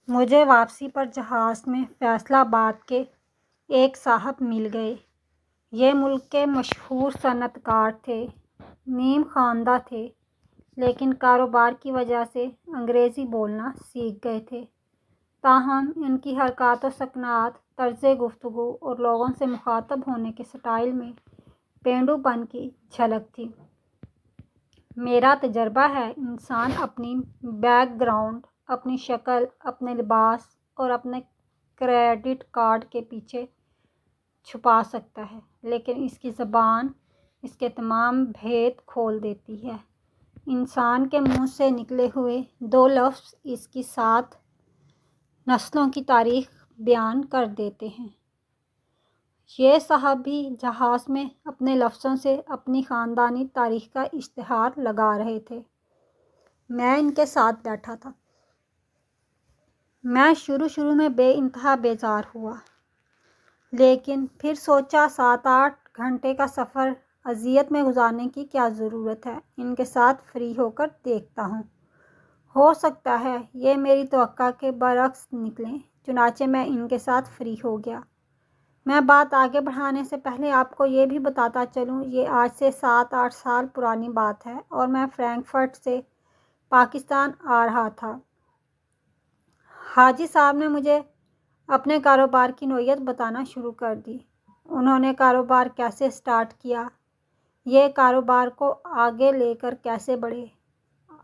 مجھے واپسی پر جہاز میں فیصل آباد کے ایک صاحب مل گئے۔ یہ ملک کے مشہور صنعت کار تھے، نیم خواندہ تھے، لیکن کاروبار کی وجہ سے انگریزی بولنا سیکھ گئے تھے۔ تاہم ان کی حرکات و سکنات، طرز گفتگو اور لوگوں سے مخاطب ہونے کے سٹائل میں پینڈو پن کی جھلک تھی۔ میرا تجربہ ہے، انسان اپنی بیک گراؤنڈ، اپنی شکل، اپنے لباس اور اپنے کریڈٹ کارڈ کے پیچھے چھپا سکتا ہے، لیکن اس کی زبان اس کے تمام بھید کھول دیتی ہے۔ انسان کے منہ سے نکلے ہوئے دو لفظ اس کی 7 نسلوں کی تاریخ بیان کر دیتے ہیں۔ یہ صاحب بھی جہاز میں اپنے لفظوں سے اپنی خاندانی تاریخ کا اشتہار لگا رہے تھے۔ میں ان کے ساتھ بیٹھا تھا۔ میں شروع میں بے انتہا بیزار ہوا، لیکن پھر سوچا 7-8 گھنٹے کا سفر اذیت میں گزارنے کی کیا ضرورت ہے، ان کے ساتھ فری ہو کر دیکھتا ہوں، ہو سکتا ہے یہ میری توقع کے برعکس نکلیں۔ چنانچہ میں ان کے ساتھ فری ہو گیا۔ میں بات آگے بڑھانے سے پہلے آپ کو یہ بھی بتاتا چلوں، یہ آج سے 7-8 سال پرانی بات ہے اور میں فرینکفرٹ سے پاکستان آ رہا تھا۔ حاجی صاحب نے مجھے اپنے کاروبار کی نوعیت بتانا شروع کر دی۔ انہوں نے کاروبار کیسے سٹارٹ کیا، یہ کاروبار کو آگے لے کر کیسے بڑھے،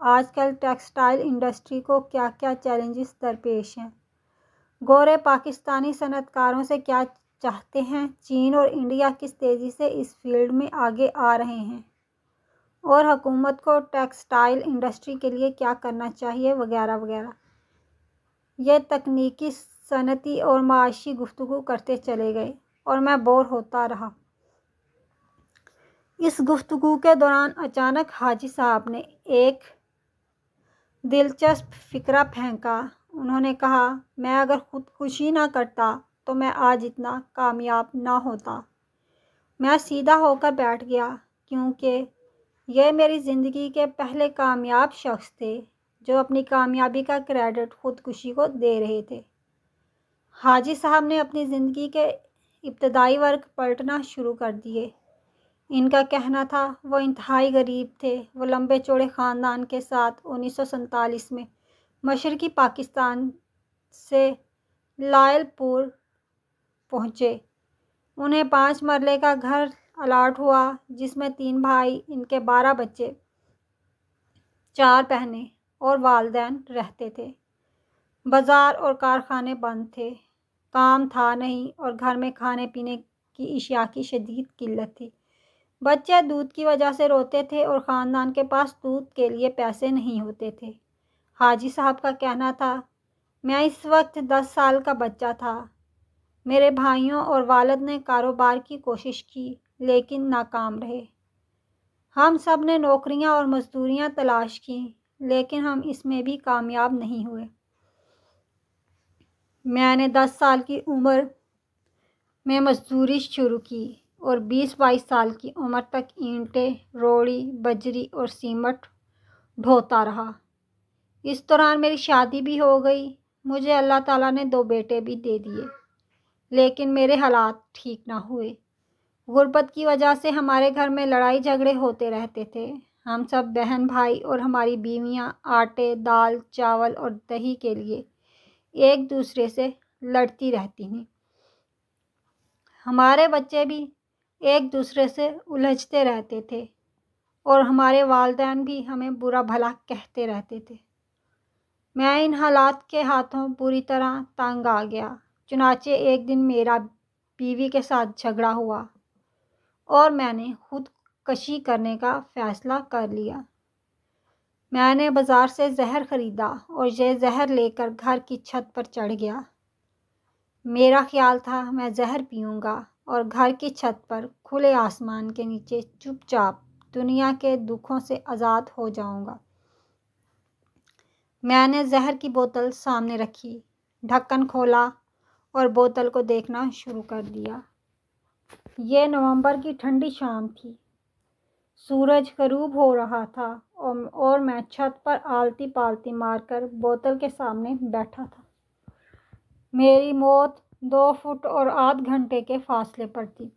آج کل ٹیکسٹائل انڈسٹری کو کیا کیا چیلنجز درپیش ہیں، گورے پاکستانی صنعت کاروں سے کیا چاہتے ہیں، چین اور انڈیا کس تیزی سے اس فیلڈ میں آگے آ رہے ہیں، اور حکومت کو ٹیکسٹائل انڈسٹری کے لیے کیا کرنا چاہیے، وغیرہ وغیرہ۔ یہ تکنیکی، صنعتی اور معاشی گفتگو کرتے چلے گئے اور میں بور ہوتا رہا۔ اس گفتگو کے دوران اچانک حاجی صاحب نے ایک دلچسپ فکرہ پھینکا۔ انہوں نے کہا، میں اگر خودکشی نہ کرتا تو میں آج اتنا کامیاب نہ ہوتا۔ میں سیدھا ہو کر بیٹھ گیا، کیونکہ یہ میری زندگی کے پہلے کامیاب شخص تھے جو اپنی کامیابی کا کریڈٹ خودکشی کو دے رہے تھے۔ حاجی صاحب نے اپنی زندگی کے ابتدائی ورق پلٹنا شروع کر دیے۔ ان کا کہنا تھا، وہ انتہائی غریب تھے۔ وہ لمبے چوڑے خاندان کے ساتھ 1947 میں مشرقی پاکستان سے لائل پور پہنچے۔ انہیں 5 مرلے کا گھر الاٹ ہوا، جس میں 3 بھائی، ان کے 12 بچے، 4 بہنیں اور والدین رہتے تھے۔ بازار اور کارخانے بند تھے، کام تھا نہیں، اور گھر میں کھانے پینے کی اشیاء کی شدید قلت تھی۔ بچے دودھ کی وجہ سے روتے تھے اور خاندان کے پاس دودھ کے لیے پیسے نہیں ہوتے تھے۔ حاجی صاحب کا کہنا تھا، میں اس وقت 10 سال کا بچہ تھا۔ میرے بھائیوں اور والد نے کاروبار کی کوشش کی، لیکن ناکام رہے۔ ہم سب نے نوکریاں اور مزدوریاں تلاش کیں، لیکن ہم اس میں بھی کامیاب نہیں ہوئے۔ میں نے 10 سال کی عمر میں مزدوری شروع کی اور 20-22 سال کی عمر تک اینٹیں، روڑی، بجری اور سیمنٹ ڈھوتا رہا۔ اس دوران میری شادی بھی ہو گئی۔ مجھے اللہ تعالیٰ نے 2 بیٹے بھی دے دیے، لیکن میرے حالات ٹھیک نہ ہوئے۔ غربت کی وجہ سے ہمارے گھر میں لڑائی جھگڑے ہوتے رہتے تھے۔ ہم سب بہن بھائی اور ہماری بیویاں آٹے، دال، چاول اور دہی کے لیے ایک دوسرے سے لڑتی رہتی ہیں۔ ہمارے بچے بھی ایک دوسرے سے الجھتے رہتے تھے اور ہمارے والدین بھی ہمیں برا بھلا کہتے رہتے تھے۔ میں ان حالات کے ہاتھوں بری طرح تنگ آ گیا۔ چنانچہ ایک دن میرا بیوی کے ساتھ جھگڑا ہوا اور میں نے خودکشی کرنے کا فیصلہ کر لیا۔ میں نے بازار سے زہر خریدا اور یہ زہر لے کر گھر کی چھت پر چڑھ گیا۔ میرا خیال تھا میں زہر پیوں گا اور گھر کی چھت پر کھلے آسمان کے نیچے چپ چاپ دنیا کے دکھوں سے آزاد ہو جاؤں گا۔ میں نے زہر کی بوتل سامنے رکھی، ڈھکن کھولا اور بوتل کو دیکھنا شروع کر دیا۔ یہ نومبر کی ٹھنڈی شام تھی۔ سورج غروب ہو رہا تھا اور میں چھت پر آلتی پالتی مار کر بوتل کے سامنے بیٹھا تھا۔ میری موت 2 فٹ اور آدھ گھنٹے کے فاصلے پر تھی۔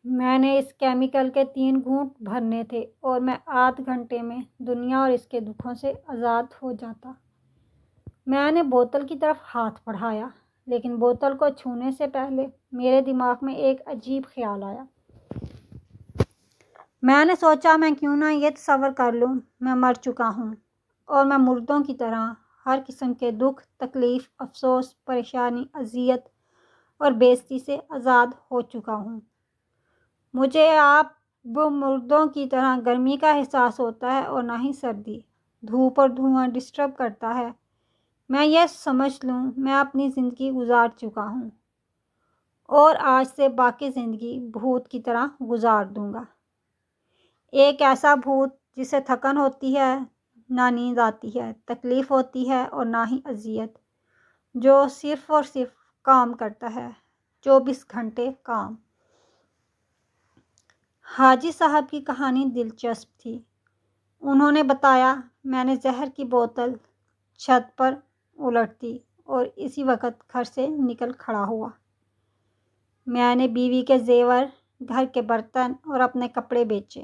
میں نے اس کیمیکل کے 3 گھونٹ بھرنے تھے اور میں آدھ گھنٹے میں دنیا اور اس کے دکھوں سے آزاد ہو جاتا۔ میں نے بوتل کی طرف ہاتھ بڑھایا، لیکن بوتل کو چھونے سے پہلے میرے دماغ میں ایک عجیب خیال آیا۔ میں نے سوچا میں کیوں نہ یہ تصور کر لوں میں مر چکا ہوں اور میں مردوں کی طرح ہر قسم کے دکھ، تکلیف، افسوس، پریشانی، اذیت اور بے عزتی سے آزاد ہو چکا ہوں۔ مجھے اب مردوں کی طرح گرمی کا احساس ہوتا ہے اور نہ ہی سردی، دھوپ اور دھواں ڈسٹرب کرتا ہے۔ میں یہ سمجھ لوں میں اپنی زندگی گزار چکا ہوں اور آج سے باقی زندگی بھوت کی طرح گزار دوں گا۔ ایک ایسا بھوت جسے تھکن ہوتی ہے، نہ نیند آتی ہے، تکلیف ہوتی ہے اور نہ ہی اذیت، جو صرف اور صرف کام کرتا ہے، 24 گھنٹے کام۔ حاجی صاحب کی کہانی دلچسپ تھی۔ انہوں نے بتایا، میں نے زہر کی بوتل چھت پر الٹ دی اور اسی وقت گھر سے نکل کھڑا ہوا۔ میں نے بیوی کے زیور، گھر کے برتن اور اپنے کپڑے بیچے،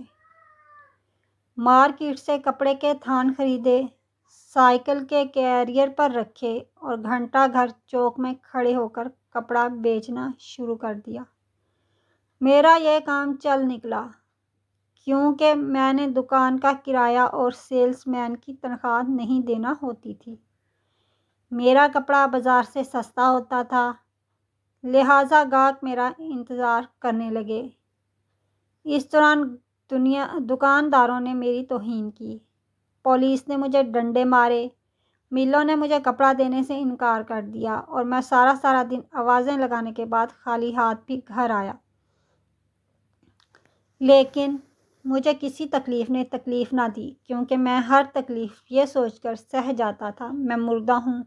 مارکیٹ سے کپڑے کے تھان خریدے، سائیکل کے کیریئر پر رکھے اور گھنٹہ گھر چوک میں کھڑے ہو کر کپڑا بیچنا شروع کر دیا۔ میرا یہ کام چل نکلا کیونکہ میں نے دکان کا کرایہ اور سیلز مین کی تنخواہ نہیں دینا ہوتی تھی۔ میرا کپڑا بازار سے سستا ہوتا تھا، لہٰذا گاہک میرا انتظار کرنے لگے۔ اس دوران دکانداروں نے میری توہین کی، پولیس نے مجھے ڈنڈے مارے، ملوں نے مجھے کپڑا دینے سے انکار کر دیا اور میں سارا دن آوازیں لگانے کے بعد خالی ہاتھ بھی گھر آیا۔ لیکن مجھے کسی تکلیف نے تکلیف نہ دی، کیونکہ میں ہر تکلیف یہ سوچ کر سہ جاتا تھا میں مردہ ہوں،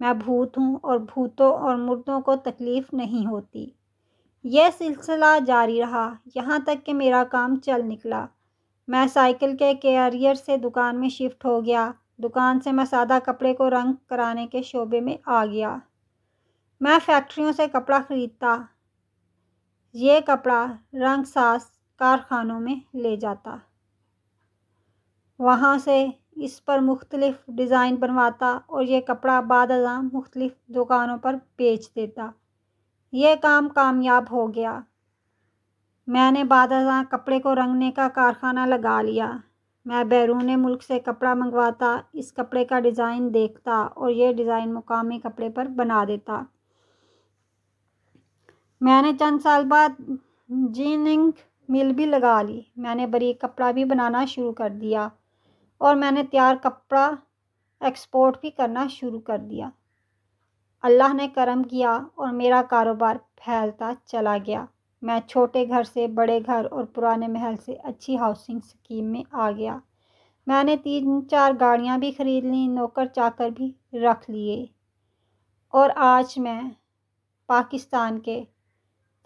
میں بھوت ہوں اور بھوتوں اور مردوں کو تکلیف نہیں ہوتی۔ یہ سلسلہ جاری رہا یہاں تک کہ میرا کام چل نکلا۔ میں سائیکل کے کیریئر سے دکان میں شفٹ ہو گیا، دکان سے میں سادہ کپڑے کو رنگ کرانے کے شعبے میں آ گیا۔ میں فیکٹریوں سے کپڑا خریدتا، یہ کپڑا رنگ ساز کارخانوں میں لے جاتا، وہاں سے اس پر مختلف ڈیزائن بنواتا اور یہ کپڑا بعد ازاں مختلف دکانوں پر بیچ دیتا۔ یہ کام کامیاب ہو گیا۔ میں نے بعد ازاں کپڑے کو رنگنے کا کارخانہ لگا لیا۔ میں بیرون ملک سے کپڑا منگواتا، اس کپڑے کا ڈیزائن دیکھتا اور یہ ڈیزائن مقامی کپڑے پر بنا دیتا۔ میں نے چند سال بعد جیننگ مل بھی لگا لی۔ میں نے باریک کپڑا بھی بنانا شروع کر دیا اور میں نے تیار کپڑا ایکسپورٹ بھی کرنا شروع کر دیا۔ اللہ نے کرم کیا اور میرا کاروبار پھیلتا چلا گیا۔ میں چھوٹے گھر سے بڑے گھر اور پرانے محل سے اچھی ہاؤسنگ اسکیم میں آ گیا۔ میں نے 3-4 گاڑیاں بھی خرید لیں، نوکر چاکر بھی رکھ لیے اور آج میں پاکستان کے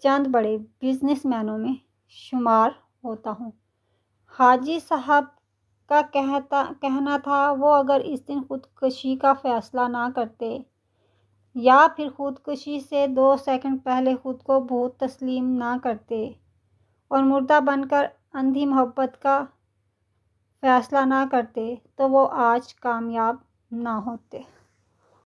چند بڑے بزنس مینوں میں شمار ہوتا ہوں۔ حاجی صاحب کا کہنا تھا وہ اگر اس دن خودکشی کا فیصلہ نہ کرتے یا پھر خودکشی سے 2 سیکنڈ پہلے خود کو بھوت تسلیم نہ کرتے اور مردہ بن کر اندھی محبت کا فیصلہ نہ کرتے تو وہ آج کامیاب نہ ہوتے۔